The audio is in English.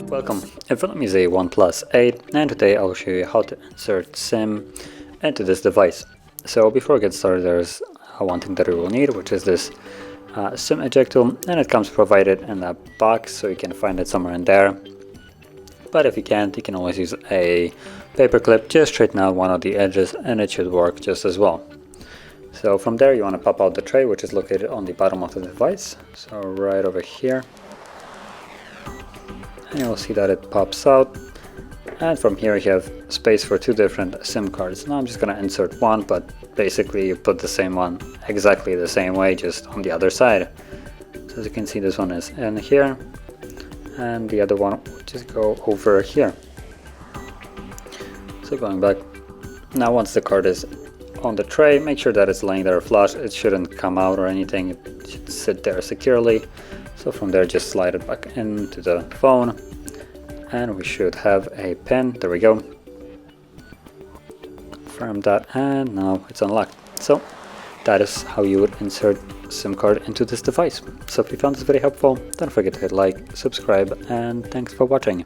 Welcome, in front of me is a OnePlus 8 and today I'll show you how to insert SIM into this device. So before I get started, there's one thing that we will need, which is this SIM ejector, and it comes provided in a box, so you can find it somewhere in there. But if you can't, you can always use a paper clip, just straighten out one of the edges and it should work just as well. So from there you want to pop out the tray, which is located on the bottom of the device, so right over here. And you'll see that it pops out, and from here you have space for two different SIM cards. Now I'm just going to insert one, but basically you put the same one exactly the same way, just on the other side. So as you can see, this one is in here and the other one will just go over here. So going back, now once the card is on the tray, make sure that it's laying there flush. It shouldn't come out or anything, it should sit there securely. So from there just slide it back into the phone and we should have a pin. There we go. Confirm that, and now it's unlocked. So that is how you would insert SIM card into this device. So if you found this very helpful, don't forget to hit like, subscribe, and thanks for watching.